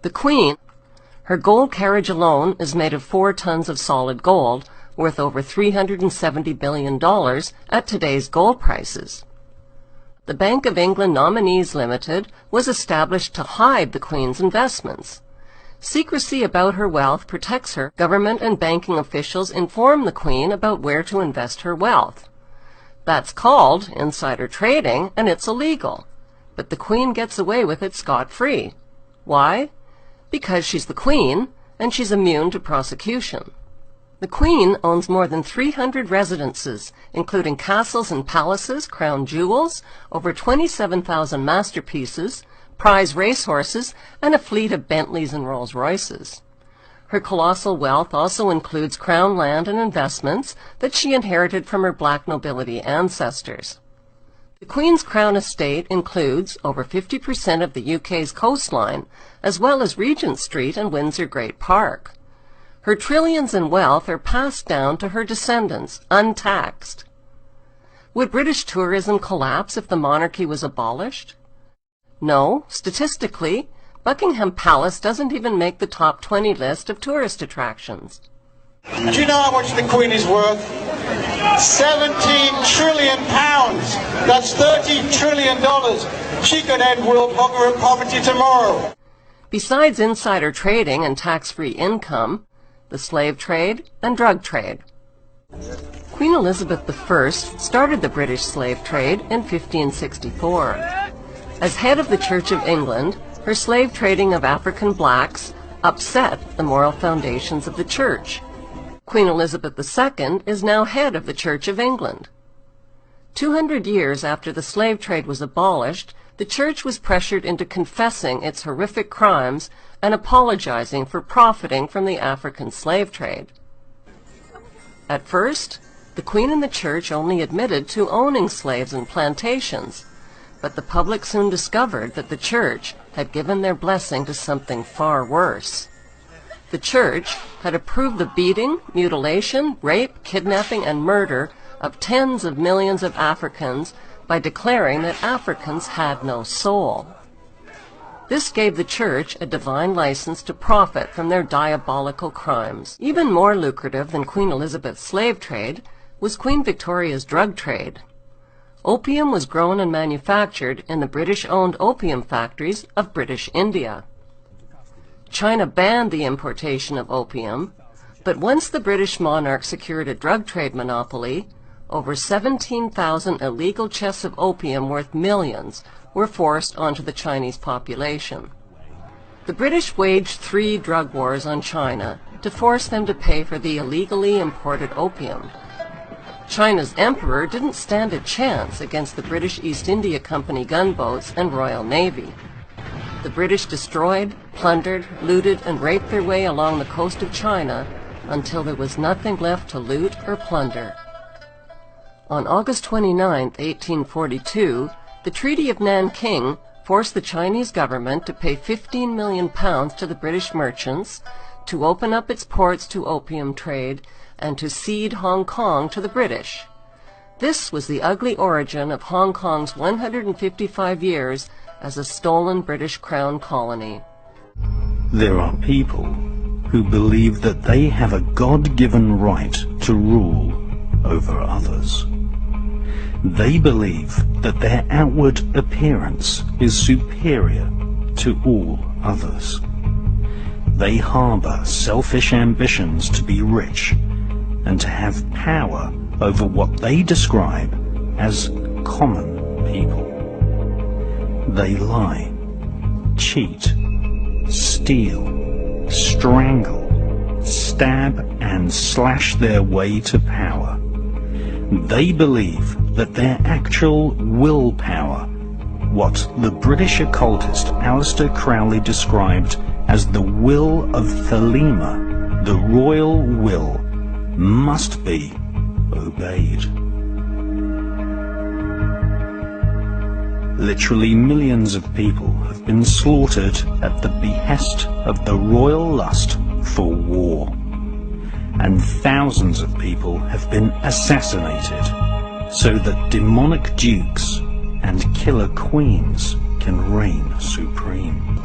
The Queen, her gold carriage alone is made of 4 tons of solid gold, worth over $370 billion at today's gold prices. The Bank of England Nominees Limited was established to hide the Queen's investments. Secrecy about her wealth protects her. Government and banking officials inform the Queen about where to invest her wealth. That's called insider trading, and it's illegal. But the Queen gets away with it scot-free. Why? Because she's the Queen, and she's immune to prosecution. The Queen owns more than 300 residences, including castles and palaces, crown jewels, over 27,000 masterpieces, prize racehorses, and a fleet of Bentleys and Rolls-Royces. Her colossal wealth also includes crown land and investments that she inherited from her black nobility ancestors. The Queen's Crown estate includes over 50% of the UK's coastline, as well as Regent Street and Windsor Great Park. Her trillions in wealth are passed down to her descendants, untaxed. Would British tourism collapse if the monarchy was abolished? No, statistically, Buckingham Palace doesn't even make the top 20 list of tourist attractions. Do you know how much the Queen is worth? 17 trillion pounds. That's $30 trillion. She could end world hunger and poverty tomorrow. Besides insider trading and tax-free income, the slave trade and drug trade. Queen Elizabeth I started the British slave trade in 1564. As head of the Church of England, her slave trading of African blacks upset the moral foundations of the Church. Queen Elizabeth II is now head of the Church of England. 200 years after the slave trade was abolished, the Church was pressured into confessing its horrific crimes and apologizing for profiting from the African slave trade. At first, the Queen and the Church only admitted to owning slaves and plantations, but the public soon discovered that the Church had given their blessing to something far worse. The Church had approved the beating, mutilation, rape, kidnapping, and murder of tens of millions of Africans by declaring that Africans had no soul. This gave the Church a divine license to profit from their diabolical crimes. Even more lucrative than Queen Elizabeth's slave trade was Queen Victoria's drug trade. Opium was grown and manufactured in the British-owned opium factories of British India. China banned the importation of opium, but once the British monarch secured a drug trade monopoly, over 17,000 illegal chests of opium worth millions were forced onto the Chinese population. The British waged 3 drug wars on China to force them to pay for the illegally imported opium. China's emperor didn't stand a chance against the British East India Company gunboats and Royal Navy. The British destroyed, plundered, looted, and raped their way along the coast of China until there was nothing left to loot or plunder. On August 29, 1842, the Treaty of Nanking forced the Chinese government to pay £15 million to the British merchants to open up its ports to opium trade and to cede Hong Kong to the British. This was the ugly origin of Hong Kong's 155 years as a stolen British Crown colony. There are people who believe that they have a God-given right to rule over others. They believe that their outward appearance is superior to all others. They harbor selfish ambitions to be rich and to have power over what they describe as common people. They lie, cheat, steal, strangle, stab and slash their way to power. They believe that their actual willpower, what the British occultist Aleister Crowley described as the will of Thelema, the royal will, must be obeyed. Literally millions of people have been slaughtered at the behest of the royal lust for war, and thousands of people have been assassinated so that demonic dukes and killer queens can reign supreme.